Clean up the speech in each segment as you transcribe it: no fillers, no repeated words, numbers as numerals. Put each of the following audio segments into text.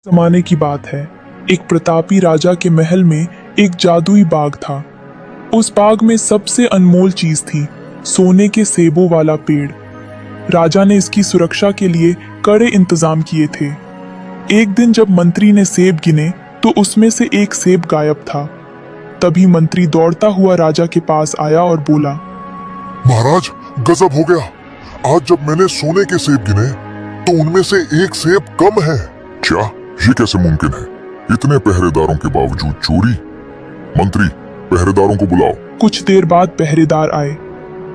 जमाने की बात है। एक प्रतापी राजा के महल में एक जादुई बाग था। उस बाग में सबसे अनमोल चीज थी सोने के सेबों वाला पेड़। राजा ने इसकी सुरक्षा के लिए कड़े इंतजाम किए थे। एक दिन जब मंत्री ने सेब गिने तो उसमें से एक सेब गायब था। तभी मंत्री दौड़ता हुआ राजा के पास आया और बोला, महाराज, गजब हो गया। आज जब मैंने सोने के सेब गिने तो उनमें से एक सेब कम है। क्या ये कैसे मुमकिन है? इतने पहरेदारों के बावजूद चोरी? मंत्री, पहरेदारों को बुलाओ। कुछ देर बाद पहरेदार आए।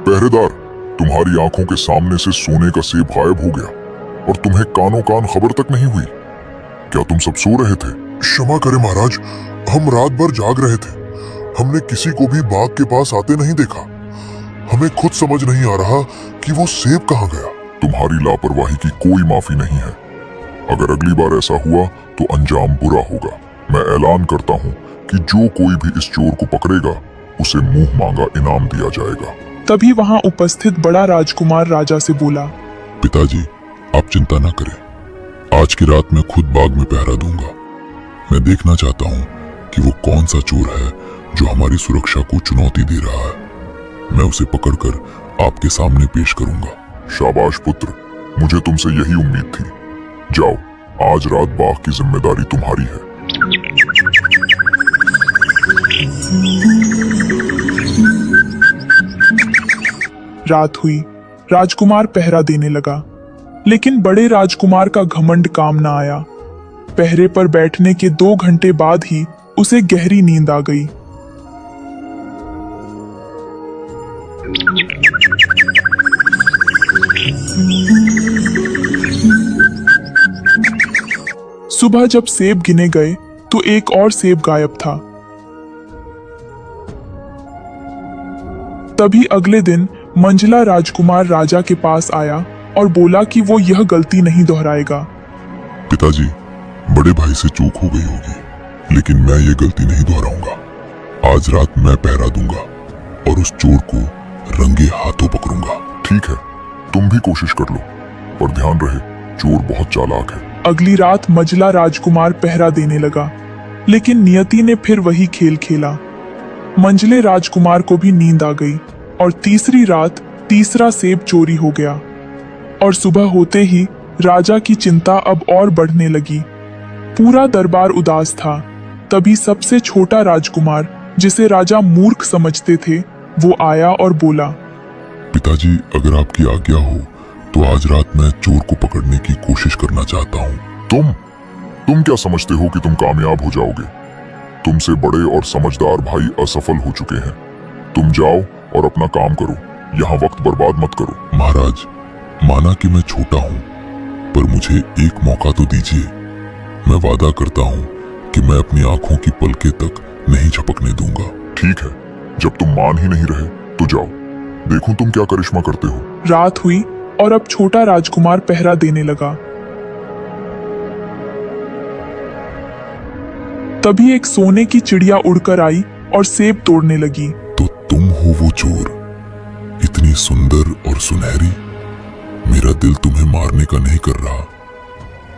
पहरेदार, तुम्हारी आंखों के सामने से सोने का सेब गायब हो गया और तुम्हें कानों कान खबर तक नहीं हुई। क्या तुम सब सो रहे थे? क्षमा करें महाराज, हम रात भर जाग रहे थे। हमने किसी को भी बाग के पास आते नहीं देखा। हमें खुद समझ नहीं आ रहा कि वो सेब कहाँ गया। तुम्हारी लापरवाही की कोई माफी नहीं है। अगर अगली बार ऐसा हुआ तो अंजाम बुरा होगा। मैं ऐलान करता हूँ कि जो कोई भी इस चोर को पकड़ेगा उसे मुंह मांगा इनाम दिया जाएगा। तभी वहां उपस्थित बड़ा राजकुमार राजा से बोला, पिताजी, आप चिंता न करें। आज की रात मैं खुद बाग में पहरा दूंगा। मैं देखना चाहता हूँ कि वो कौन सा चोर है जो हमारी सुरक्षा को चुनौती दे रहा है। मैं उसे पकड़कर आपके सामने पेश करूंगा। शाबाश पुत्र, मुझे तुमसे यही उम्मीद थी। जाओ, आज रात बाग की जिम्मेदारी तुम्हारी है। रात हुई। राजकुमार पहरा देने लगा, लेकिन बड़े राजकुमार का घमंड काम न आया। पहरे पर बैठने के 2 घंटे बाद ही उसे गहरी नींद आ गई। सुबह जब सेब गिने गए तो एक और सेब गायब था। तभी अगले दिन मंझला राजकुमार राजा के पास आया और बोला कि वो यह गलती नहीं दोहराएगा। पिताजी, बड़े भाई से चूक हो गई होगी, लेकिन मैं ये गलती नहीं दोहराऊंगा। आज रात मैं पहरा दूंगा और उस चोर को रंगे हाथों पकड़ूंगा। ठीक है, तुम भी कोशिश कर लो, पर ध्यान रहे चोर बहुत चालाक है। अगली रात मंझला राजकुमार पहरा देने लगा, लेकिन नियति ने फिर वही खेल खेला। मंझले राजकुमार को भी नींद आ गई और तीसरी रात तीसरा सेब चोरी हो गया। और सुबह होते ही राजा की चिंता अब और बढ़ने लगी। पूरा दरबार उदास था। तभी सबसे छोटा राजकुमार, जिसे राजा मूर्ख समझते थे, वो आया और बोला, पिताजी, अगर आपकी आज्ञा हो तो आज रात मैं चोर को पकड़ने की कोशिश करना चाहता हूँ। तुम क्या समझते हो कि तुम कामयाब हो जाओगे? तुमसे बड़े और समझदार भाई असफल हो चुके हैं। तुम जाओ और अपना काम करो, यहाँ वक्त बर्बाद मत करो। महाराज, माना कि मैं छोटा हूँ, पर मुझे एक मौका तो दीजिए। मैं वादा करता हूँ कि मैं अपनी आंखों की पलके तक नहीं झपकने दूंगा। ठीक है, जब तुम मान ही नहीं रहे तो जाओ, देखूं तुम क्या करिश्मा करते हो। रात हुई और अब छोटा राजकुमार पहरा देने लगा। तभी एक सोने की चिड़िया उड़कर आई और सेब तोड़ने लगी। तो तुम हो वो चोर, इतनी सुंदर और सुनहरी। मेरा दिल तुम्हें मारने का नहीं कर रहा,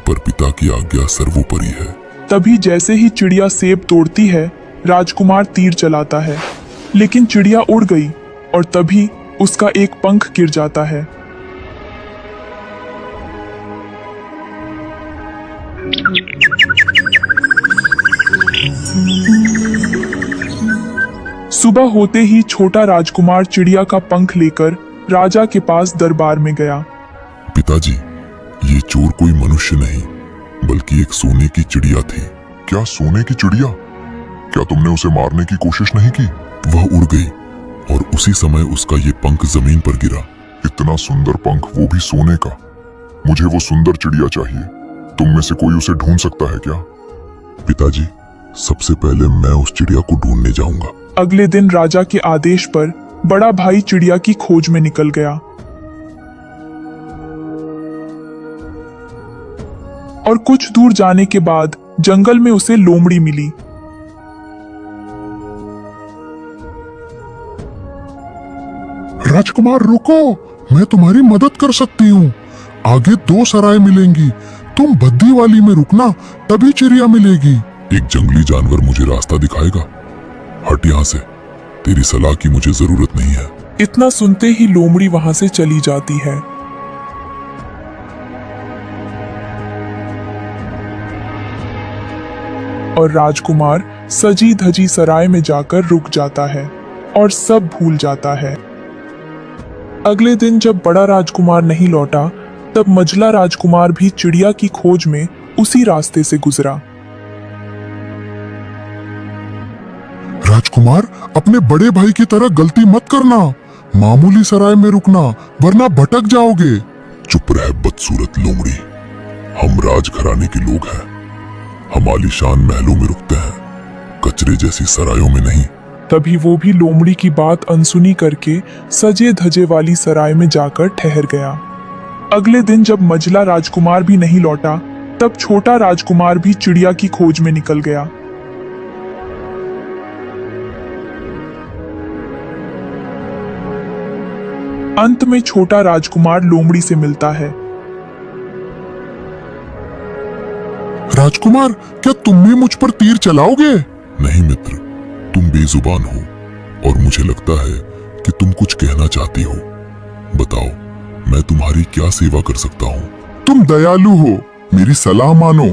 पर पिता की आज्ञा सर्वोपरि है। तभी जैसे ही चिड़िया सेब तोड़ती है, राजकुमार तीर चलाता है, लेकिन चिड़िया उड़ गई और तभी उसका एक पंख गिर जाता है। सुबह होते ही छोटा राजकुमार चिड़िया का पंख लेकर राजा के पास दरबार में गया। पिताजी, ये चोर कोई मनुष्य नहीं बल्कि एक सोने की चिड़िया थी। क्या सोने की चिड़िया? क्या तुमने उसे मारने की कोशिश नहीं की? वह उड़ गई और उसी समय उसका ये पंख जमीन पर गिरा। इतना सुंदर पंख, वो भी सोने का। मुझे वो सुंदर चिड़िया चाहिए। तुम में से कोई उसे ढूंढ सकता है क्या? पिताजी, सबसे पहले मैं उस चिड़िया को ढूंढने जाऊंगा। अगले दिन राजा के आदेश पर बड़ा भाई चिड़िया की खोज में निकल गया और कुछ दूर जाने के बाद जंगल में उसे लोमड़ी मिली। राजकुमार रुको, मैं तुम्हारी मदद कर सकती हूँ। आगे 2 सराय मिलेंगी, तुम बद्दी वाली में रुकना, तभी चिड़िया मिलेगी। एक जंगली जानवर मुझे रास्ता दिखाएगा। हट यहाँ से, तेरी सलाह की मुझे जरूरत नहीं है। इतना सुनते ही लोमड़ी वहां से चली जाती है। और राजकुमार सजी धजी सराय में जाकर रुक जाता है और सब भूल जाता है। अगले दिन जब बड़ा राजकुमार नहीं लौटा, तब मझला राजकुमार भी चिड़िया की खोज में उसी रास्ते से गुजरा। राजकुमार, अपने बड़े भाई की तरह गलती मत करना। मामूली सराय में रुकना, वरना भटक जाओगे। चुप रह बदसूरत लोमड़ी। हम राजघराने के लोग हैं। हम आलीशान महलों में रुकते हैं, कचरे जैसी सरायों में नहीं। तभी वो भी लोमड़ी की बात अनसुनी करके सजे धजे वाली सराय में जाकर ठहर गया। अगले दिन जब मझला राजकुमार भी नहीं लौटा, तब छोटा राजकुमार भी चिड़िया की खोज में निकल गया। अंत में छोटा राजकुमार लोमड़ी से मिलता है। राजकुमार, क्या तुम भी मुझ पर तीर चलाओगे? नहीं मित्र, तुम बेजुबान हो और मुझे लगता है कि तुम कुछ कहना चाहती हो। बताओ, मैं तुम्हारी क्या सेवा कर सकता हूँ? तुम दयालु हो, मेरी सलाह मानो।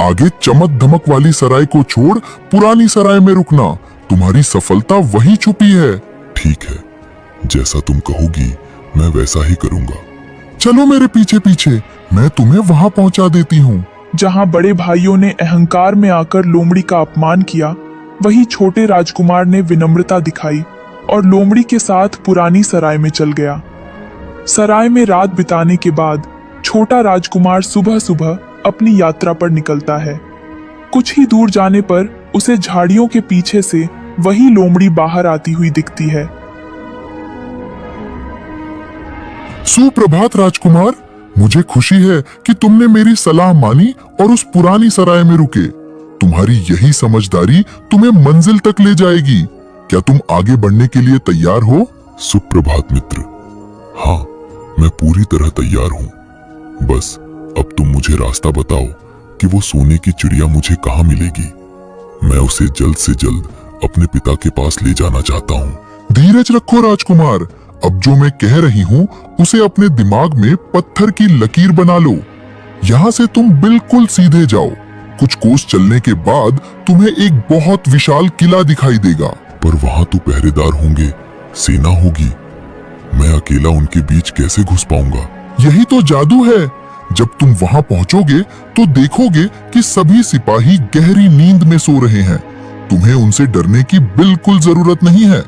आगे चमक धमक वाली सराय को छोड़ पुरानी सराय में रुकना। तुम्हारी सफलता वहीं छुपी है। ठीक है, जैसा तुम कहोगी मैं वैसा ही करूंगा। चलो मेरे पीछे पीछे, मैं तुम्हें वहां पहुंचा देती हूँ। जहां बड़े भाइयों ने अहंकार में आकर लोमड़ी का अपमान किया, वहीं छोटे राजकुमार ने विनम्रता दिखाई और लोमड़ी के साथ पुरानी सराय में चल गया। सराय में रात बिताने के बाद छोटा राजकुमार सुबह सुबह अपनी यात्रा पर निकलता है। कुछ ही दूर जाने पर उसे झाड़ियों के पीछे से वही लोमड़ी बाहर आती हुई दिखती है। सुप्रभात राजकुमार, मुझे खुशी है कि तुमने मेरी सलाह मानी और उस पुरानी सराय में रुके। तुम्हारी यही समझदारी तुम्हें मंजिल तक ले जाएगी। क्या तुम आगे बढ़ने के लिए तैयार हो? सुप्रभात मित्र। हाँ, मैं पूरी तरह तैयार हूँ। बस अब तुम मुझे रास्ता बताओ कि वो सोने की चिड़िया मुझे कहाँ मिलेगी। मैं उसे जल्द से जल्द अपने पिता के पास ले जाना चाहता हूँ। धीरज रखो राजकुमार, अब जो मैं कह रही हूँ उसे अपने दिमाग में पत्थर की लकीर बना लो। यहाँ से तुम बिल्कुल सीधे जाओ। कुछ कोस चलने के बाद तुम्हें एक बहुत विशाल किला दिखाई देगा। पर वहां तो पहरेदार होंगे, सेना होगी। मैं अकेला उनके बीच कैसे घुस पाऊंगा? यही तो जादू है। जब तुम वहां पहुंचोगे तो देखोगे कि सभी सिपाही गहरी नींद में सो रहे हैं। तुम्हें उनसे डरने की बिल्कुल जरूरत नहीं है।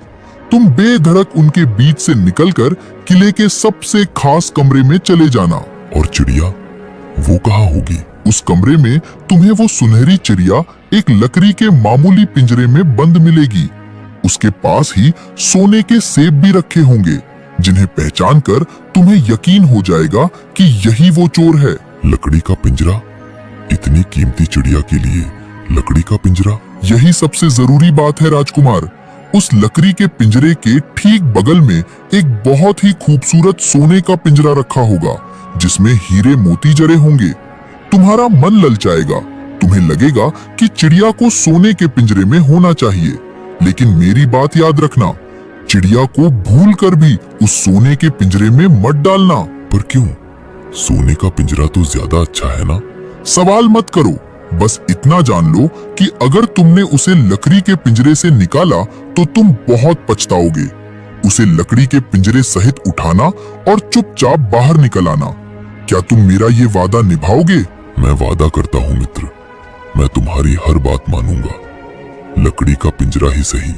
तुम बेधड़क उनके बीच से निकलकर किले के सबसे खास कमरे में चले जाना। और चिड़िया, वो कहाँ होगी? उस कमरे में तुम्हें वो सुनहरी चिड़िया एक लकड़ी के मामूली पिंजरे में बंद मिलेगी। उसके पास ही सोने के सेब भी रखे होंगे, जिन्हें पहचान कर तुम्हें यकीन हो जाएगा कि यही वो चोर है। लकड़ी का पिंजरा? इतनी कीमती चिड़िया के लिए लकड़ी का पिंजरा? यही सबसे जरूरी बात है राजकुमार। उस लकड़ी के पिंजरे के ठीक बगल में एक बहुत ही खूबसूरत सोने का पिंजरा रखा होगा, जिसमें हीरे मोती जड़े होंगे। तुम्हारा मन ललचाएगा। तुम्हें लगेगा कि चिड़िया को सोने के पिंजरे में होना चाहिए, लेकिन मेरी बात याद रखना, चिड़िया को भूल कर भी उस सोने के पिंजरे में मत डालना। पर क्यों? सोने का पिंजरा तो ज्यादा अच्छा है ना? सवाल मत करो, बस इतना जान लो कि अगर तुमने उसे लकड़ी के पिंजरे से निकाला तो तुम बहुत पछताओगे। उसे लकड़ी के पिंजरे सहित उठाना और चुपचाप बाहर निकल आना। क्या तुम मेरा ये वादा निभाओगे? मैं वादा करता हूँ मित्र, मैं तुम्हारी हर बात मानूंगा। लकड़ी का पिंजरा ही सही,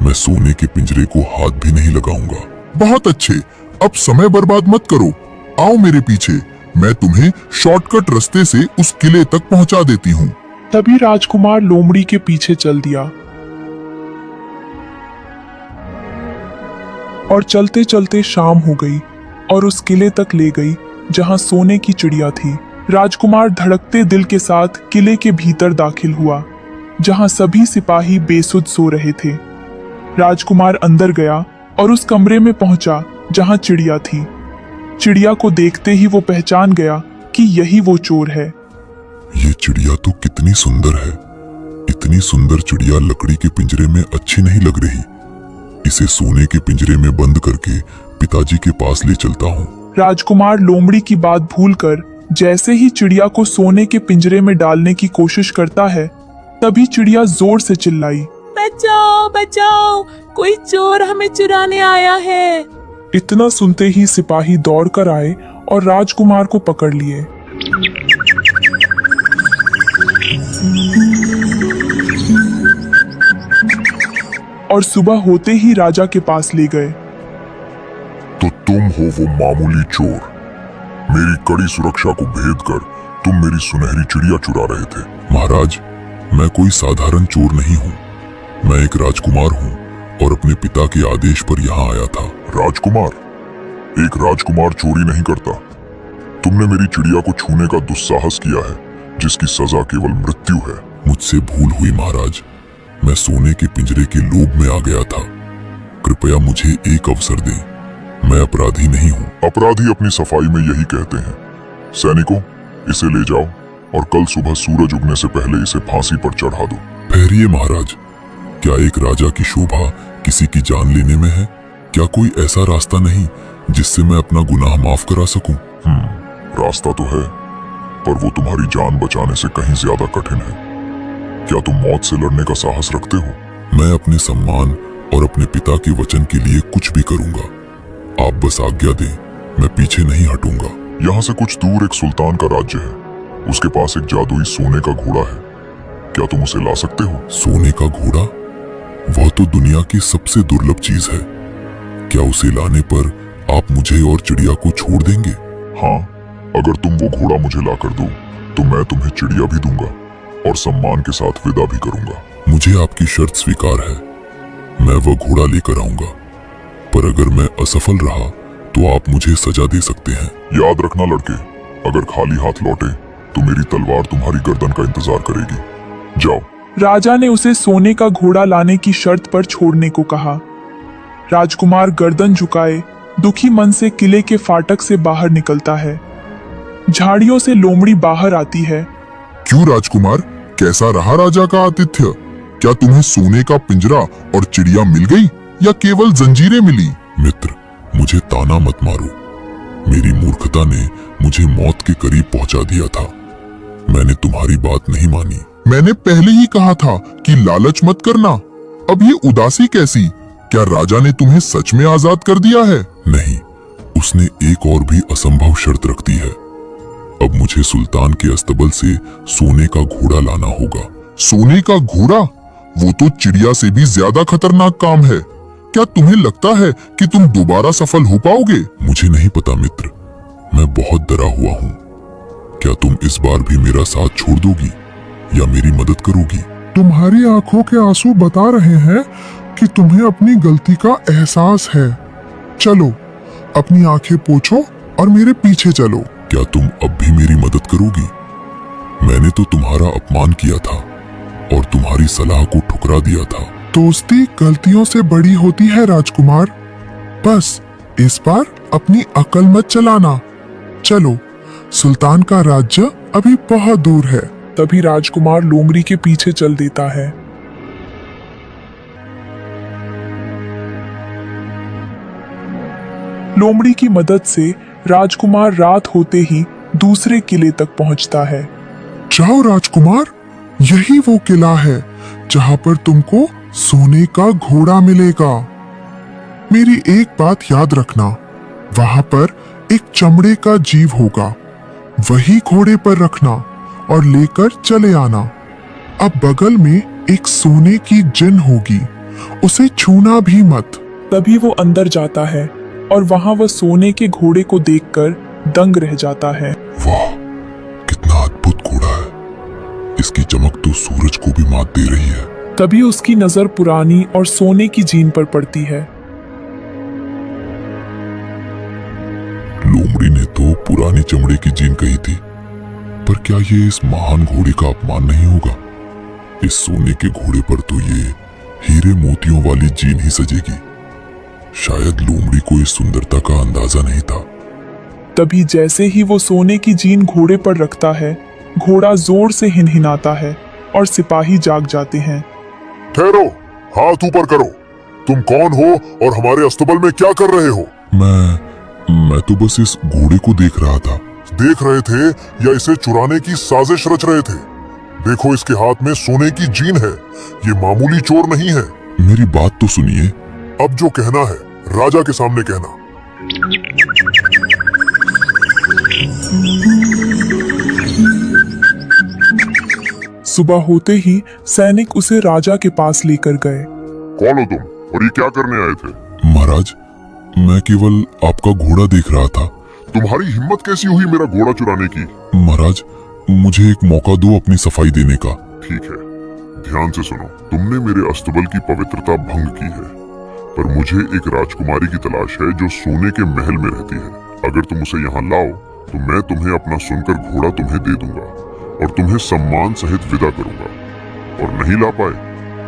मैं सोने के पिंजरे को हाथ भी नहीं लगाऊंगा। बहुत अच्छे, अब समय बर्बाद मत करो। आओ मेरे पीछे, मैं तुम्हें शॉर्टकट रास्ते से उस किले तक पहुंचा देती हूँ। तभी राजकुमार लोमड़ी के पीछे चल दिया और चलते चलते शाम हो गई और उस किले तक ले गई जहां सोने की चिड़िया थी। राजकुमार धड़कते दिल के साथ किले के भीतर दाखिल हुआ, जहां सभी सिपाही बेसुध सो रहे थे। राजकुमार अंदर गया और उस कमरे में पहुंचा जहां चिड़िया थी। चिड़िया को देखते ही वो पहचान गया कि यही वो चोर है। ये चिड़िया तो कितनी सुंदर है। इतनी सुंदर चिड़िया लकड़ी के पिंजरे में अच्छी नहीं लग रही। इसे सोने के पिंजरे में बंद करके पिताजी के पास ले चलता हूँ। राजकुमार लोमड़ी की बात भूलकर जैसे ही चिड़िया को सोने के पिंजरे में डालने की कोशिश करता है, तभी चिड़िया जोर से चिल्लाई, बचाओ बचाओ, कोई चोर हमें चुराने आया है। इतना सुनते ही सिपाही दौड़कर आए और राजकुमार को पकड़ लिए। और सुबह होते ही राजा के पास ले गए। तो तुम हो वो मामूली चोर। मेरी कड़ी सुरक्षा को भेद कर तुम मेरी सुनहरी चिड़िया चुरा रहे थे। महाराज, मैं कोई साधारण चोर नहीं हूँ। मैं एक राजकुमार हूँ और अपने पिता के आदेश पर यहाँ आया था। राजकुमार? एक राजकुमार चोरी नहीं करता। तुमने मेरी चिड़िया को छूने का दुस्साहस किया है, जिसकी सजा केवल मृत्यु है। मुझसे भूल हुई महाराज। मैं सोने के पिंजरे के लोभ में आ गया था। कृपया मुझे एक अवसर दें। मैं अपराधी नहीं हूँ। अपराधी अपनी सफाई में यही कहते हैं। सैनिकों, इसे ले जाओ और कल सुबह सूरज उगने से पहले इसे फांसी पर चढ़ा दो। ठहरिए महाराज, क्या एक राजा की शोभा किसी की जान लेने में है? क्या कोई ऐसा रास्ता नहीं जिससे मैं अपना गुनाह माफ करा सकूं? रास्ता तो है, पर वो तुम्हारी जान बचाने से कहीं ज्यादा कठिन है। क्या तुम मौत से लड़ने का साहस रखते हो? मैं अपने सम्मान और अपने पिता के वचन के लिए कुछ भी करूंगा। आप बस आज्ञा दें, मैं पीछे नहीं हटूंगा। यहाँ से कुछ दूर एक सुल्तान का राज्य है। उसके पास एक जादुई सोने का घोड़ा है। क्या तुम उसे ला सकते हो? सोने का घोड़ा? वह तो दुनिया की सबसे दुर्लभ चीज है। क्या उसे लाने पर आप मुझे और चिड़िया को छोड़ देंगे? हाँ, अगर तुम वो घोड़ा मुझे ला कर दो तो मैं तुम्हें चिड़िया भी दूंगा और सम्मान के साथ विदा भी करूंगा। मुझे आपकी शर्त स्वीकार है। मैं वह घोड़ा लेकर आऊंगा, पर अगर मैं असफल रहा तो आप मुझे सजा दे सकते हैं। याद रखना लड़के, अगर खाली हाथ लौटे तो मेरी तलवार तुम्हारी गर्दन का इंतजार करेगी। जाओ। राजा ने उसे सोने का घोड़ा लाने की शर्त पर छोड़ने को कहा। राजकुमार गर्दन झुकाए दुखी मन से किले के फाटक से बाहर निकलता है। झाड़ियों से लोमड़ी बाहर आती है। क्यों राजकुमार, कैसा रहा राजा का आतिथ्य? क्या तुम्हें सोने का पिंजरा और चिड़िया मिल गई या केवल जंजीरें मिली? मित्र, मुझे ताना मत मारो। मेरी मूर्खता ने मुझे मौत के करीब पहुंचा दिया था। मैंने तुम्हारी बात नहीं मानी। मैंने पहले ही कहा था कि लालच मत करना। अब ये उदासी कैसी? क्या राजा ने तुम्हें सच में आजाद कर दिया है? नहीं, उसने एक और भी असंभव शर्त रख दी है। अब मुझे सुल्तान के अस्तबल से सोने का घोड़ा लाना होगा। सोने का घोड़ा? वो तो चिड़िया से भी ज्यादा खतरनाक काम है। क्या तुम्हें लगता है कि तुम दोबारा सफल हो पाओगे? मुझे नहीं पता मित्र, मैं बहुत डरा हुआ हूँ। क्या तुम इस बार भी मेरा साथ छोड़ दोगी या मेरी मदद करोगी? तुम्हारी आंखों के आंसू बता रहे हैं कि तुम्हें अपनी गलती का एहसास है। चलो, अपनी आंखें पोंछो और मेरे पीछे चलो। क्या तुम अब भी मेरी मदद करोगी? मैंने तो तुम्हारा अपमान किया था और तुम्हारी सलाह को ठुकरा दिया था। दोस्ती गलतियों से बड़ी होती है राजकुमार। बस इस बार अपनी अकल मत चलाना। चलो, सुल्तान का राज्य अभी बहुत दूर है। तभी राजकुमार लोमड़ी के पीछे चल देता है। लोमड़ी की मदद से राजकुमार रात होते ही दूसरे किले तक पहुंचता है। जाओ राजकुमार, यही वो किला है जहां पर तुमको सोने का घोड़ा मिलेगा। मेरी एक बात याद रखना, वहां पर एक चमड़े का जीव होगा। वही घोड़े पर रखना और लेकर चले आना। अब बगल में एक सोने की जिन होगी, उसे छूना भी मत। तभी वो अंदर जाता है और वहां वह सोने के घोड़े को देखकर दंग रह जाता है। वाह, कितना अद्भुत घोड़ा है। इसकी चमक तो सूरज को भी मात दे रही है। तभी उसकी नजर पुरानी और सोने की जीन पर पड़ती है। लोमड़ी ने तो पुरानी चमड़े की जीन कही थी, पर क्या ये इस महान घोड़े का अपमान नहीं होगा? इस सोने के घोड़े पर तो ये हीरे मोतियों वाली जीन ही सजेगी। शायद लोमड़ी को इस सुंदरता का अंदाजा नहीं था। तभी जैसे ही वो सोने की जीन घोड़े पर रखता है, घोड़ा जोर से हिनहिनाता है और सिपाही जाग जाते हैं। ठहरो, हाथ ऊपर करो। तुम कौन हो और हमारे अस्तबल में क्या कर रहे हो? मैं तो बस इस घोड़े को देख रहा था। देख रहे थे या इसे चुराने की साजिश रच रहे थे? देखो, इसके हाथ में सोने की जीन है। ये मामूली चोर नहीं है। मेरी बात तो सुनिए। अब जो कहना है राजा के सामने कहना। सुबह होते ही सैनिक उसे राजा के पास लेकर गए। कौन हो तुम और ये क्या करने आए थे? महाराज, मैं केवल आपका घोड़ा देख रहा था। तुम्हारी हिम्मत कैसी हुई मेरा घोड़ा चुराने की? महाराज, मुझे एक मौका दो अपनी सफाई देने का। ठीक है, ध्यान से सुनो। तुमने मेरे अस्तबल की पवित्रता भंग की है, पर मुझे एक राजकुमारी की तलाश है जो सोने के महल में रहती है। अगर तुम उसे यहाँ लाओ तो मैं तुम्हें अपना सुनकर घोड़ा तुम्हें दे दूंगा और तुम्हें सम्मान सहित विदा करूंगा, और नहीं ला पाए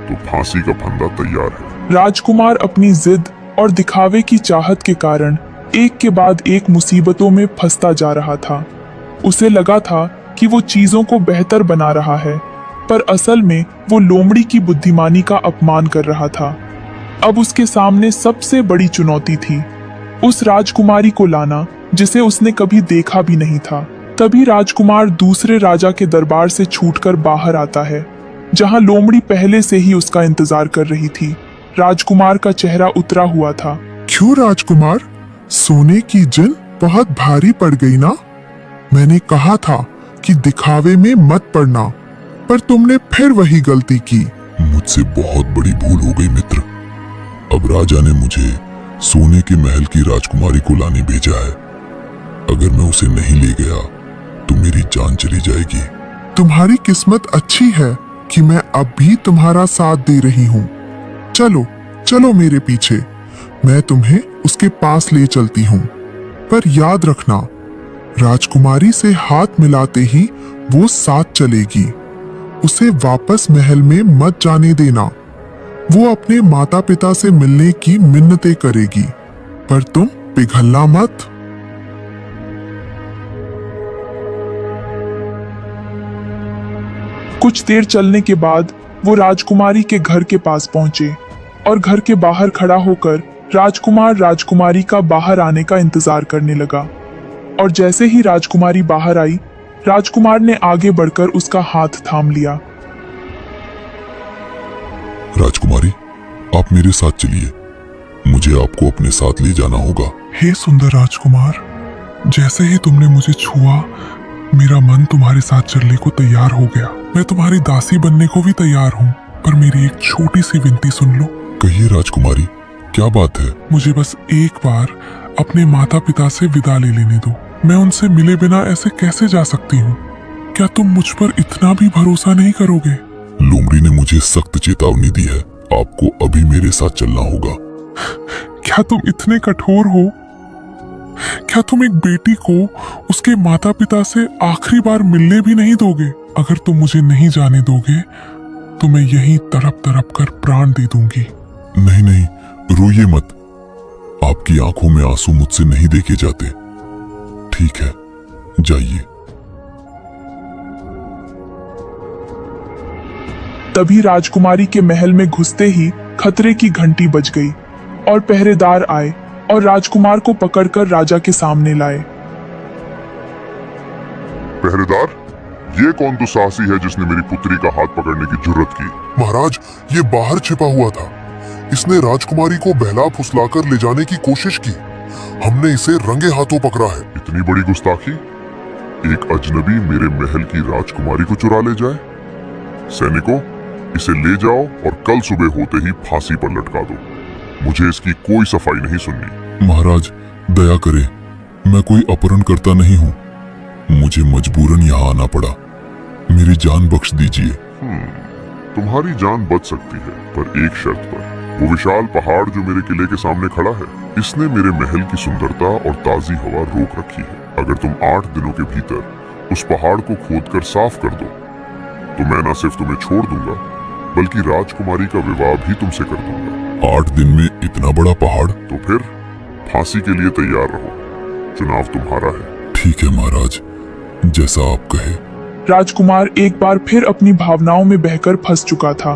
तो फांसी का फंदा तैयार है। राजकुमार अपनी जिद और दिखावे की चाहत के कारण एक के बाद एक मुसीबतों में फंसता जा रहा था। उसे लगा था कि वो चीजों को बेहतर बना रहा है, पर असल में वो लोमड़ी की बुद्धिमानी का अपमान कर रहा था। अब उसके सामने सबसे बड़ी चुनौती थी उस राजकुमारी को लाना जिसे उसने कभी देखा भी नहीं था। तभी राजकुमार दूसरे राजा के दरबार से छूटकर बाहर आता है, जहां लोमड़ी पहले से ही उसका इंतजार कर रही थी। राजकुमार का चेहरा उतरा हुआ था। क्यों राजकुमार, सोने की जिन बहुत भारी पड़ गई ना? मैंने कहा था कि दिखावे में मत पड़ना, पर तुमने फिर वही गलती की। मुझसे बहुत बड़ी भूल हो गई मित्र। अब राजा ने मुझे सोने के महल की राजकुमारी को लाने भेजा है। अगर मैं उसे नहीं ले गया तो मेरी जान चली जाएगी। तुम्हारी किस्मत अच्छी है कि मैं अब भी तुम्हारा साथ दे रही हूँ। चलो चलो मेरे पीछे, मैं तुम्हें उसके पास ले चलती हूँ। पर याद रखना, राजकुमारी से हाथ मिलाते ही वो साथ चलेगी। उसे वापस महल में मत जाने देना। वो अपने माता पिता से मिलने की मिन्नतें करेगी, पर तुम पिघलना मत। कुछ देर चलने के बाद वो राजकुमारी के घर के पास पहुंचे और घर के बाहर खड़ा होकर राजकुमार राजकुमारी का बाहर आने का इंतजार करने लगा। और जैसे ही राजकुमारी बाहर आई, राजकुमार ने आगे बढ़कर उसका हाथ थाम लिया। राजकुमारी, आप मेरे साथ चलिए। मुझे आपको अपने साथ ले जाना होगा। हे सुंदर राजकुमार, जैसे ही तुमने मुझे छुआ, मेरा मन तुम्हारे साथ चलने को तैयार हो गया। मैं तुम्हारी दासी बनने को भी तैयार हूँ, पर मेरी एक छोटी सी विनती सुन लो। कहिए राजकुमारी, क्या बात है? मुझे बस एक बार अपने माता पिता से विदा ले लेने दो। मैं उनसे मिले बिना ऐसे कैसे जा सकती हूँ? क्या तुम मुझ पर इतना भी भरोसा नहीं करोगे? लोमड़ी ने मुझे सख्त चेतावनी दी है। आपको अभी मेरे साथ चलना होगा। क्या तुम इतने कठोर हो? क्या तुम एक बेटी को उसके माता पिता से आखिरी बार मिलने भी नहीं दोगे? अगर तुम मुझे नहीं जाने दोगे तो मैं यहीं तड़प तड़प कर प्राण दे दूंगी। नहीं नहीं, रोइए मत। आपकी आंखों में आंसू मुझसे नहीं देखे जाते। ठीक है, जाइए। तभी राजकुमारी के महल में घुसते ही खतरे की घंटी बज गई और पहरेदार आए और राजकुमार को पकड़कर राजा के सामने लाए। पहरेदार, ये कौन दुस्साहसी है जिसने मेरी पुत्री का हाथ पकड़ने की जुर्रत की? महाराज, ये बाहर छिपा हुआ था। इसने राजकुमारी को बहला फुसलाकर ले जाने की कोशिश की। हमने इसे रंगे हाथों पकड़ा है। इतनी बड़ी गुस्ताखी! एक अजनबी मेरे महल की राजकुमारी को चुरा ले जाए? सैनिकों, इसे ले जाओ और कल सुबह होते ही फांसी पर लटका दो। मुझे इसकी कोई सफाई नहीं सुननी। महाराज, दया करें, मैं कोई अपहरणकर्ता नहीं हूँ। मुझे मजबूरन यहाँ आना पड़ा। मेरी जान बख्श दीजिए। तुम्हारी जान बच सकती है, पर एक शर्त पर। वो विशाल पहाड़ जो मेरे किले के सामने खड़ा है, इसने मेरे महल की सुंदरता और ताजी हवा रोक रखी है। अगर तुम 8 दिनों के भीतर उस पहाड़ को खोदकर साफ कर दो तो मैं न सिर्फ तुम्हें छोड़ दूंगा, बल्कि राजकुमारी का विवाह भी तुमसे कर दूंगा। 8 दिन में इतना बड़ा पहाड़? तो फिर फांसी के लिए तैयार रहो। चुनाव तुम्हारा है। ठीक है महाराज, जैसा आप कहे। राजकुमार एक बार फिर अपनी भावनाओं में बहकर फंस चुका था।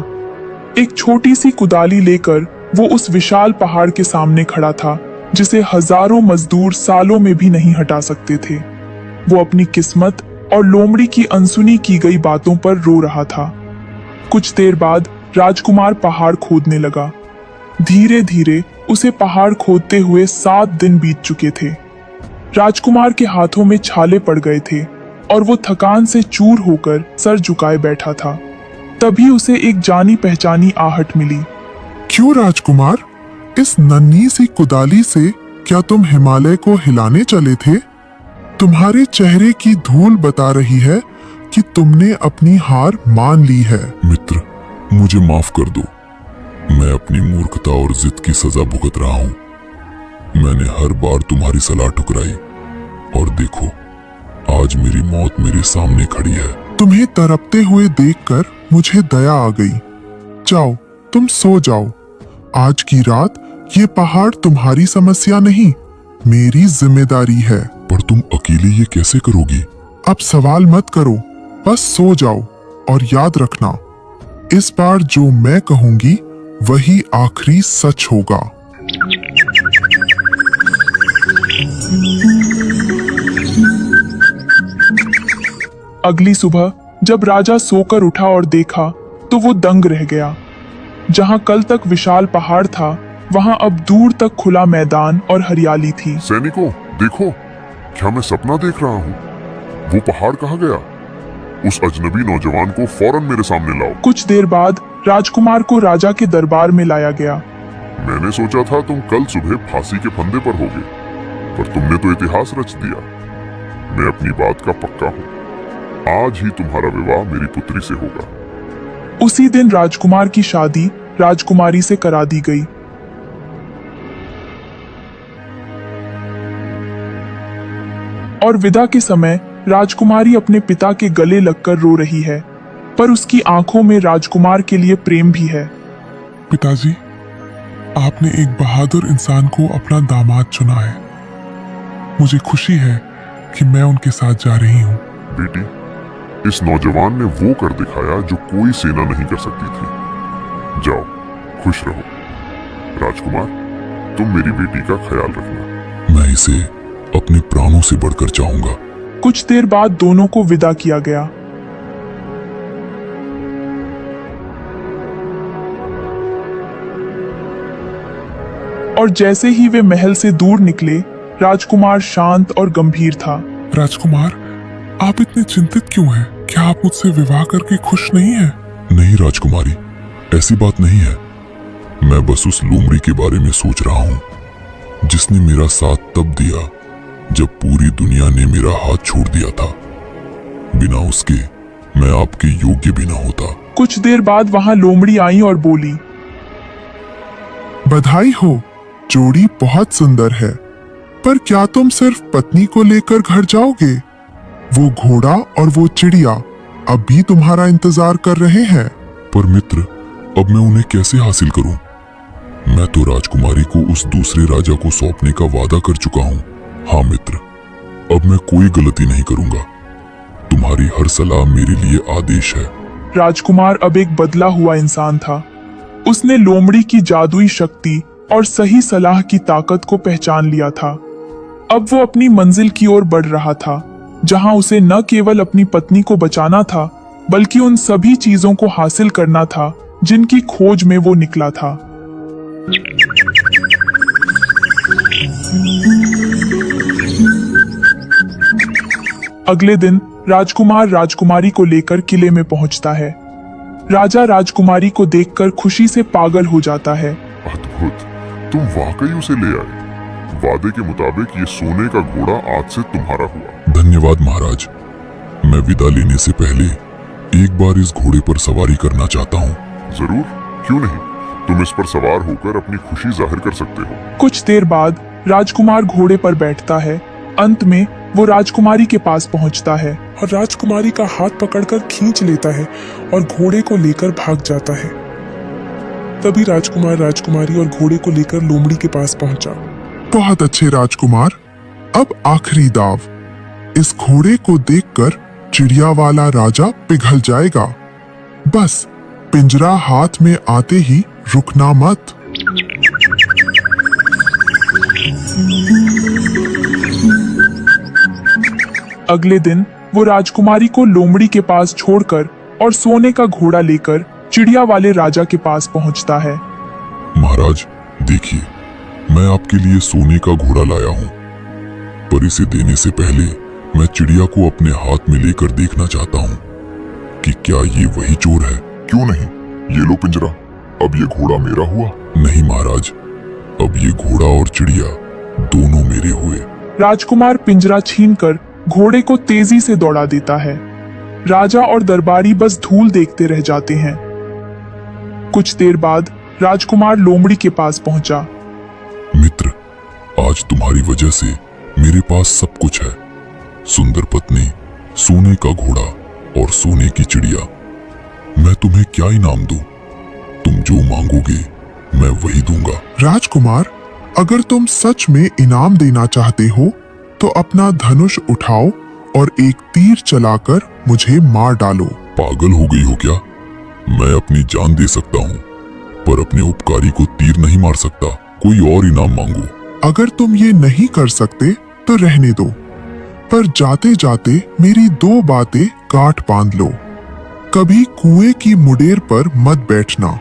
एक छोटी सी कुदाली लेकर वो उस विशाल पहाड़ के सामने खड़ा था जिसे हजारों मजदूर सालों में भी नहीं हटा सकते थे। वो अपनी किस्मत और लोमड़ी की अनसुनी की गई बातों पर रो रहा था। कुछ देर बाद राजकुमार पहाड़ खोदने लगा। धीरे धीरे उसे पहाड़ खोदते हुए 7 दिन बीत चुके थे। राजकुमार के हाथों में छाले पड़ गए थे और वो थकान से चूर होकर सर झुकाए बैठा था। तभी उसे एक जानी पहचानी आहट मिली। क्यों राजकुमार, इस नन्ही सी कुदाली से क्या तुम हिमालय को हिलाने चले थे? तुम्हारे चेहरे की धूल बता रही है कि तुमने अपनी हार मान ली है। मित्र, मुझे माफ कर दो। मैं अपनी मूर्खता और जिद की सजा भुगत रहा हूं। मैंने हर बार तुम्हारी सलाह ठुकराई और देखो, आज मेरी मौत मेरे सामने खड़ी है। तुम्हें तड़पते हुए देखकर मुझे दया आ गई। जाओ, तुम सो जाओ। आज की रात ये पहाड़ तुम्हारी समस्या नहीं, मेरी जिम्मेदारी है। पर तुम अकेले ये कैसे करोगी? अब सवाल मत करो, बस सो जाओ और याद रखना, इस बार जो मैं कहूंगी वही आखिरी सच होगा। अगली सुबह जब राजा सोकर उठा और देखा तो वो दंग रह गया। जहां कल तक विशाल पहाड़ था, वहां अब दूर तक खुला मैदान और हरियाली थी। सैनिकों, देखो, क्या मैं सपना देख रहा हूँ? वो पहाड़ कहाँ गया? उस अजनबी नौजवान को फौरन मेरे सामने लाओ। कुछ देर बाद राजकुमार को राजा के दरबार में लाया गया। मैंने सोचा था तुम कल सुबह फांसी के फंदे पर होगे, पर तुमने तो इतिहास रच दिया। मैं अपनी बात का पक्का हूँ, आज ही तुम्हारा विवाह मेरी पुत्री से होगा। उसी दिन राजकुमार की शादी राजकुमारी से करा दी गई। और विदा के समय राजकुमारी अपने पिता के गले लगकर रो रही है, पर उसकी आंखों में राजकुमार के लिए प्रेम भी है। पिताजी, आपने एक बहादुर इंसान को अपना दामाद चुना है। मुझे खुशी है कि मैं उनके साथ जा रही हूँ। बेटी, इस नौजवान ने वो कर दिखाया जो कोई सेना नहीं कर सकती थी। जाओ, खुश रहो। राजकुमार, तुम मेरी बेटी का ख्याल रखना। मैं इसे अपने प्राणों से बढ़कर चाहूंगा। कुछ देर बाद दोनों को विदा किया गया। और जैसे ही वे महल से दूर निकले, राजकुमार शांत और गंभीर था। राजकुमार, आप इतने चिंतित क्यों हैं? क्या आप मुझसे विवाह करके खुश नहीं हैं? नहीं राजकुमारी, ऐसी बात नहीं है। मैं बस उस लोमड़ी के बारे में सोच रहा हूँ जिसने मेरा साथ तब दिया जब पूरी दुनिया ने मेरा हाथ छोड़ दिया था। बिना उसके मैं आपके योग्य भी ना होता। कुछ देर बाद वहां लोमड़ी आई और बोली, बधाई हो, जोड़ी बहुत सुंदर है। पर क्या तुम सिर्फ पत्नी को लेकर घर जाओगे? वो घोड़ा और वो चिड़िया अब भी तुम्हारा इंतजार कर रहे हैं। पर मित्र, अब मैं उन्हें कैसे हासिल करूं? मैं तो राजकुमारी को उस दूसरे राजा को सौंपने का वादा कर चुका हूं। हाँ मित्र, अब मैं कोई गलती नहीं करूंगा। तुम्हारी हर सलाह मेरे लिए आदेश है। राजकुमार अब एक बदला हुआ इंसान था। उसने लोमड़ी की जादुई शक्ति और सही सलाह की ताकत को पहचान लिया था। अब वो अपनी मंजिल की ओर बढ़ रहा था, जहां उसे न केवल अपनी पत्नी को बचाना था, बल्कि उन सभी चीजों को हासिल करना था जिनकी खोज में वो निकला था। अगले दिन राजकुमार राजकुमारी को लेकर किले में पहुंचता है। राजा राजकुमारी को देखकर खुशी से पागल हो जाता है। अद्भुत, तुम वाकई उसे ले आए। वादे के मुताबिक ये सोने का घोड़ा आज से तुम्हारा हुआ। धन्यवाद महाराज। मैं विदा लेने से पहले एक बार इस घोड़े पर सवारी करना चाहता हूँ। जरूर, क्यों नहीं। तुम इस पर सवार होकर अपनी खुशी जाहिर कर सकते हो। कुछ देर बाद राजकुमार घोड़े पर बैठता है। अंत में वो राजकुमारी के पास पहुंचता है और राजकुमारी का हाथ पकड़कर खींच लेता है और घोड़े को लेकर भाग जाता है। तभी राजकुमार राजकुमारी और घोड़े को लेकर लोमड़ी के पास पहुंचा। बहुत अच्छे राजकुमार, अब आखिरी दाव। इस घोड़े को देखकर चिड़िया वाला राजा पिघल जाएगा। बस पिंजरा हाथ में आते ही रुकना मत। अगले दिन वो राजकुमारी को लोमड़ी के पास छोड़कर और सोने का घोड़ा लेकर चिड़िया वाले राजा के पास पहुंचता है। महाराज देखिए, मैं आपके लिए सोने का घोड़ा लाया हूँ, पर इसे देने से पहले मैं चिड़िया को अपने हाथ में लेकर देखना चाहता हूँ कि क्या ये वही चोर है। क्यों नहीं, ये लो पिंजरा, अब ये घोड़ा मेरा हुआ। नहीं महाराज, अब ये घोड़ा और चिड़िया दोनों मेरे हुए। राजकुमार पिंजरा छीनकर घोड़े को तेजी से दौड़ा देता है। राजा और दरबारी बस धूल देखते रह जाते हैं। कुछ देर बाद राजकुमार लोमड़ी के पास पहुंचा। मित्र, आज तुम्हारी वजह से मेरे पास सब कुछ है, सुंदर पत्नी, सोने का घोड़ा और सोने की चिड़िया। मैं तुम्हें क्या इनाम दूं? तुम जो मांगोगे मैं वही दूंगा। राजकुमार, अगर तुम सच में इनाम देना चाहते हो तो अपना धनुष उठाओ और एक तीर चलाकर मुझे मार डालो। पागल हो गई हो क्या? मैं अपनी जान दे सकता हूँ, पर अपने उपकारी को तीर नहीं मार सकता। कोई और इनाम मांगो। अगर तुम ये नहीं कर सकते तो रहने दो, पर जाते जाते मेरी दो बातें गांठ बांध लो। कभी कुएं की मुडेर पर मत बैठना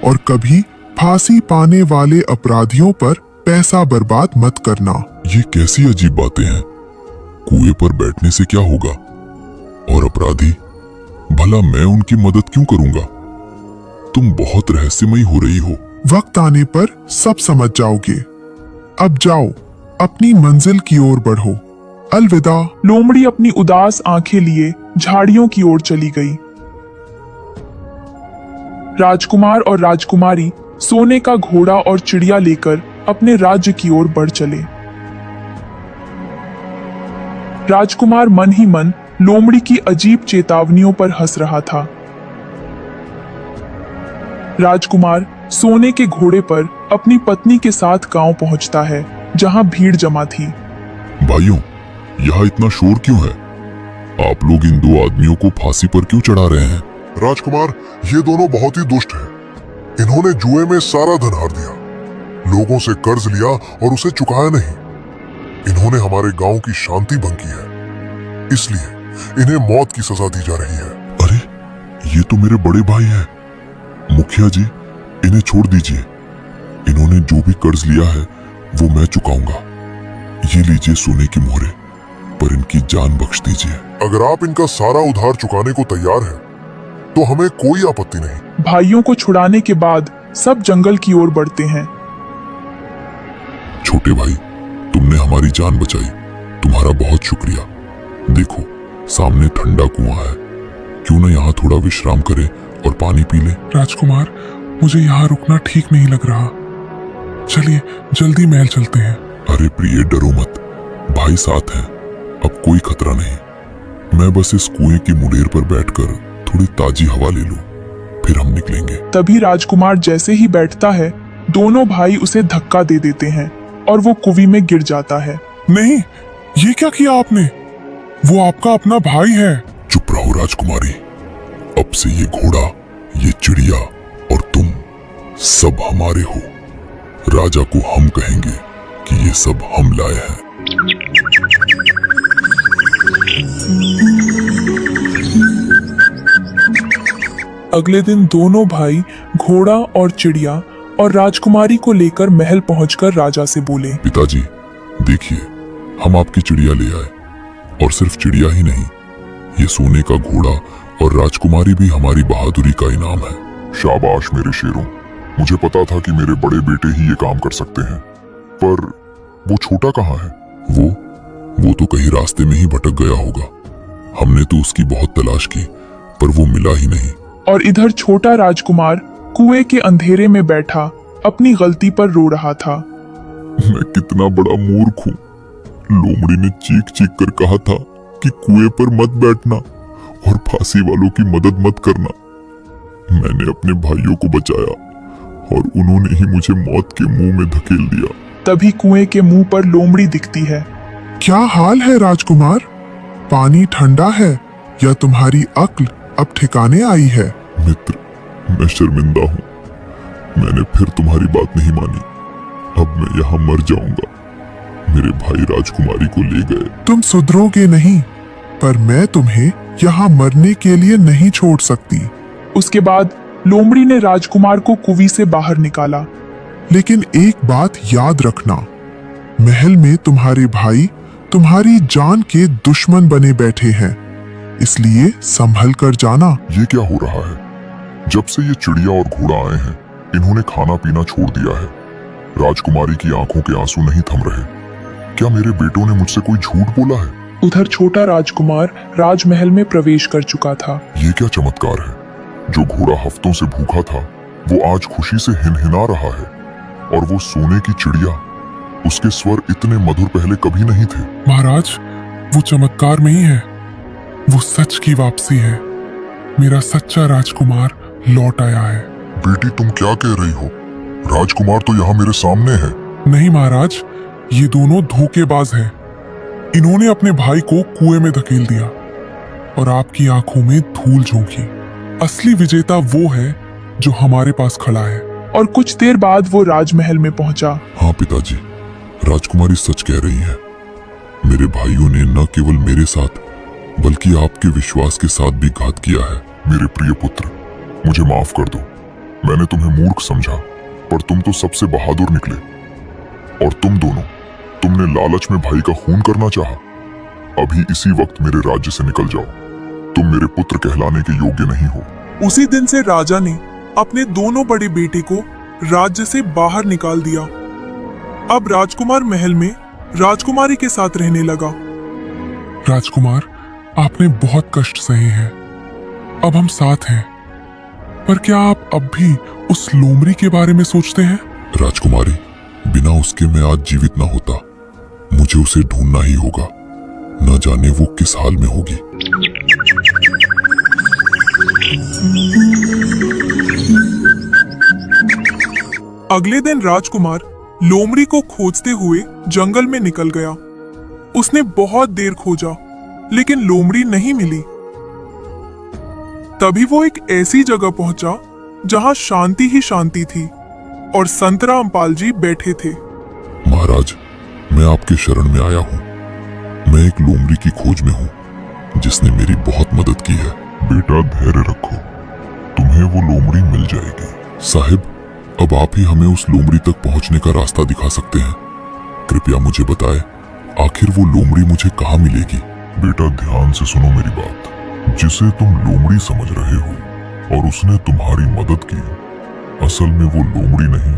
और कभी फांसी पाने वाले अपराधियों पर पैसा बर्बाद मत करना। ये कैसी अजीब बातें हैं? कुएं पर बैठने से क्या होगा? और अपराधी, भला मैं उनकी मदद क्यों करूंगा? तुम बहुत रहस्यमयी हो रही हो। वक्त आने पर सब समझ जाओगे। अब जाओ, अपनी मंजिल की ओर बढ़ो। अलविदा। लोमड़ी अपनी उदास आंखें लिए झाड़ियों की ओर चली गई। राजकुमार और राजकुमारी सोने का घोड़ा और चिड़िया लेकर अपने राज्य की ओर बढ़ चले। राजकुमार मन ही मन लोमड़ी की अजीब चेतावनियों पर हंस रहा था। राजकुमार सोने के घोड़े पर अपनी पत्नी के साथ गांव पहुंचता है, जहां भीड़ जमा थी। भाइयों, यहाँ इतना शोर क्यों है? आप लोग इन दो आदमियों को फांसी पर क्यों चढ़ा रहे हैं? राजकुमार, ये दोनों बहुत ही दुष्ट हैं। इन्होंने जुए में सारा धन हार दिया, लोगों से कर्ज लिया और उसे चुकाया नहीं। इन्होंने हमारे गांव की शांति भंग की है, इसलिए इन्हें मौत की सजा दी जा रही है। अरे, ये तो मेरे बड़े भाई हैं। मुखिया जी, इन्हें छोड़ दीजिए। इन्होंने जो भी कर्ज लिया है वो मैं चुकाऊंगा। ये लीजिए सोने की मोहरें, पर इनकी जान बख्श दीजिए। अगर आप इनका सारा उधार चुकाने को तैयार हैं, तो हमें कोई आपत्ति नहीं। भाइयों को छुड़ाने के बाद सब जंगल की ओर बढ़ते हैं। छोटे भाई, तुमने हमारी जान बचाई, तुम्हारा बहुत शुक्रिया। देखो, सामने ठंडा कुआं है, क्यों न यहाँ थोड़ा विश्राम करें और पानी पी लें? राजकुमार, मुझे यहाँ रुकना ठीक नहीं लग रहा। चलिए जल्दी महल चलते हैं। अरे प्रिय, डरो मत, भाई साथ हैं, अब कोई खतरा नहीं। मैं बस इस कुएं की मुडेर पर बैठकर थोड़ी ताजी हवा ले लूं, फिर हम निकलेंगे। तभी राजकुमार जैसे ही बैठता है, दोनों भाई उसे धक्का दे देते हैं और वो कुएं में गिर जाता है। नहीं, ये क्या किया आपने? वो आपका अपना भाई है। चुप रहो राजकुमारी, अब से ये घोड़ा, ये चिड़िया और तुम सब हमारे हो। राजा को हम कहेंगे कि ये सब हम लाए हैं। अगले दिन दोनों भाई घोड़ा और चिड़िया और राजकुमारी को लेकर महल पहुंचकर राजा से बोले, पिताजी देखिए, हम आपकी चिड़िया ले आए, और सिर्फ चिड़िया ही नहीं, ये सोने का घोड़ा और राजकुमारी भी हमारी बहादुरी का इनाम है। शाबाश मेरे शेरों, मुझे पता था कि मेरे बड़े बेटे ही ये काम कर सकते हैं, पर वो छोटा कहाँ है? वो तो कहीं रास्ते में ही भटक गया होगा। हमने तो उसकी बहुत तलाश की, पर वो मिला ही नहीं। और इधर छोटा राजकुमार कुएं के अंधेरे में बैठा अपनी गलती पर रो रहा था। मैं कितना बड़ा मूर्ख हूँ। लोमड़ी ने चीख चीख कर कहा था कि कुएं पर मत बैठना और फांसी वालों की मदद मत करना। मैंने अपने भाइयों को बचाया और उन्होंने ही मुझे मौत के मुंह में धकेल दिया। तभी कुएं के मुंह पर लोमड़ी दिखती है। क्या हाल है राजकुमार? पानी ठंडा है या तुम्हारी अक्ल अब ठिकाने आई है? मित्र, मैं शर्मिंदा हूँ। मैंने फिर तुम्हारी बात नहीं मानी। अब मैं यहाँ मर जाऊंगा। मेरे भाई राजकुमारी को ले गए। तुम सुधरोगे नहीं, पर मैं तुम्हें यहाँ मरने के लिए नहीं छोड़ सकती। उसके बाद लोमड़ी ने राजकुमार को कुएं से बाहर निकाला। लेकिन एक बात याद रखना, महल में तुम्हारे भाई तुम्हारी जान के दुश्मन बने बैठे हैं, इसलिए संभल कर जाना। ये क्या हो रहा है? जब से ये चिड़िया और घोड़ा आए हैं, इन्होंने खाना पीना छोड़ दिया है। राजकुमारी की आंखों के आंसू नहीं थम रहे। क्या मेरे बेटों ने मुझसे कोई झूठ बोला है? उधर छोटा राजकुमार राजमहल में प्रवेश कर चुका था। ये क्या चमत्कार है? जो घोड़ा हफ्तों से भूखा था, वो आज खुशी से हिनहिना रहा है। और वो सोने की चिड़िया, उसके स्वर इतने मधुर पहले कभी नहीं थे। महाराज, वो चमत्कार नहीं है, वो सच की वापसी है। मेरा सच्चा राजकुमार लौट आया है। बेटी, तुम क्या कह रही हो? राजकुमार तो यहाँ मेरे सामने है। नहीं महाराज, ये दोनों धोखेबाज हैं। इन्होंने अपने भाई को कुएं में धकेल दिया और आपकी आंखों में धूल झोंकी। असली विजेता वो है जो हमारे पास खड़ा है। और कुछ देर बाद वो राजमहल में पहुंचा। हाँ पिताजी, राजकुमारी सच कह रही है। मेरे भाइयों ने न केवल मेरे साथ बल्कि आपके विश्वास के साथ भी घात किया है। मेरे प्रिय पुत्र, मुझे माफ कर दो। मैंने तुम्हें मूर्ख समझा, पर तुम तो सबसे बहादुर निकले। और तुम दोनों, तुमने लालच में भाई का खून करना चाहा। अभी इसी वक्त मेरे राज्य से निकल जाओ। तुम मेरे पुत्र कहलाने के योग्य नहीं हो। उसी दिन से राजा ने अपने दोनों बड़े बेटे को राज्य से बाहर निकाल दिया। अब राजकुमार महल में राजकुमारी के साथ रहने लगा। राजकुमार, आपने बहुत कष्ट सहे हैं। अब हम साथ हैं। पर क्या आप अब भी उस लोमड़ी के बारे में सोचते हैं? राजकुमारी, बिना उसके मैं आज जीवित ना होता। मुझे उसे ढूंढना ही होगा। न जाने वो किस हाल में होगी। अगले दिन राजकुमार लोमड़ी को खोजते हुए जंगल में निकल गया। उसने बहुत देर खोजा, लेकिन लोमड़ी नहीं मिली। तभी वो एक ऐसी जगह पहुंचा जहां शांति ही शांति थी और संत रामपाल जी बैठे थे। महाराज, मैं आपके शरण में आया हूँ। मैं एक लोमड़ी की खोज में हूँ जिसने मेरी बहुत मदद की है। बेटा, धैर्य रखो, तुम्हें वो लोमड़ी मिल जाएगी। साहिब, अब आप ही हमें उस लोमड़ी तक पहुंचने का रास्ता दिखा सकते हैं। कृपया मुझे बताएं, आखिर वो लोमड़ी मुझे कहाँ मिलेगी? बेटा, ध्यान से सुनो मेरी बात। जिसे तुम लोमड़ी समझ रहे हो और उसने तुम्हारी मदद की, असल में वो लोमड़ी नहीं,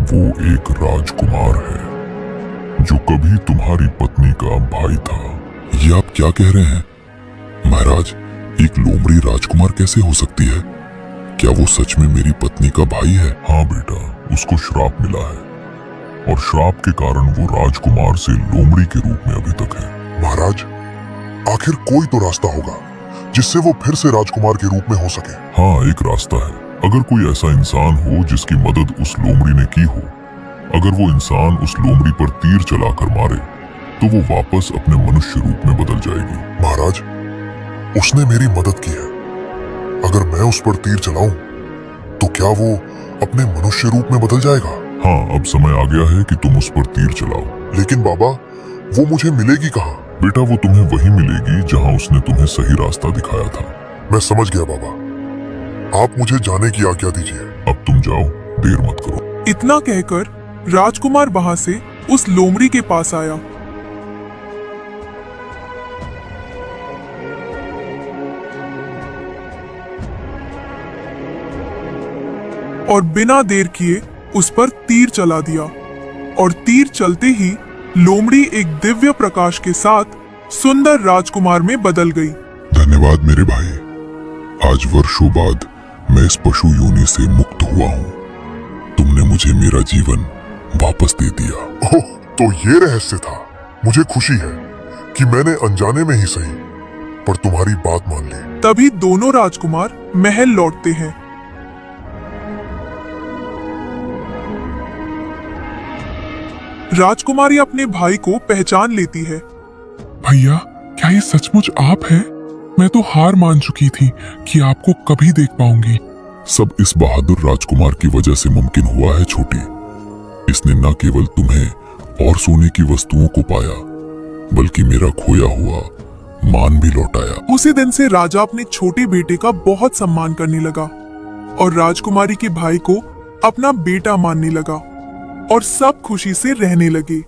वो एक राजकुमार है जो कभी तुम्हारी पत्नी का भाई था। ये आप क्या कह रहे हैं? महाराज, एक लोमड़ी राजकुमार कैसे हो सकती है? क्या वो सच में मेरी पत्नी का भाई है? हाँ बेटा, उसको श्राप मिला है और श्राप के कारण वो राजकुमार से लोमड़ी के रूप में अभी तक है। महाराज, आखिर कोई तो रास्ता होगा जिससे वो फिर से राजकुमार के रूप में हो सके। हाँ, एक रास्ता है। अगर कोई ऐसा इंसान हो जिसकी मदद उस लोमड़ी ने की हो, अगर वो इंसान उस लोमड़ी पर तीर चलाकर मारे, तो वो वापस अपने मनुष्य रूप में बदल जाएगी। महाराज, उसने मेरी मदद की है। अगर मैं उस पर तीर चलाऊं, तो क्या वो अपने मनुष्य रूप में बदल जाएगा? हाँ, अब समय आ गया है कि तुम उस पर तीर चलाओ। लेकिन बाबा, वो मुझे मिलेगी कहाँ? बेटा, वो तुम्हें वहीं मिलेगी जहाँ उसने तुम्हें सही रास्ता दिखाया था। मैं समझ गया बाबा, आप मुझे जाने की आज्ञा दीजिए। अब तुम जाओ, देर मत करो। इतना कहकर राजकुमार वहां से उस लोमड़ी के पास आया। और बिना देर किए उस पर तीर चला दिया और तीर चलते ही लोमड़ी एक दिव्य प्रकाश के साथ सुंदर राजकुमार में बदल गई। धन्यवाद मेरे भाई। आज वर्षों बाद मैं इस पशु योनि से मुक्त हुआ हूँ। तुमने मुझे मेरा जीवन वापस दे दिया। ओह, तो ये रहस्य था। मुझे खुशी है कि मैंने अनजाने में ही सही, पर तुम्हारी बात मान ली। तभी दोनों राजकुमार महल लौटते हैं। राजकुमारी अपने भाई को पहचान लेती है। भैया, क्या ये सचमुच आप हैं? मैं तो हार मान चुकी थी कि आपको कभी देख पाऊंगी। सब इस बहादुर राजकुमार की वजह से मुमकिन हुआ है छोटी। इसने न केवल तुम्हें और सोने की वस्तुओं को पाया, बल्कि मेरा खोया हुआ मान भी लौटाया। उसी दिन से राजा अपने छोटे बेटे का बहुत सम्मान करने लगा और राजकुमारी के भाई को अपना बेटा मानने लगा और सब खुशी से रहने लगे।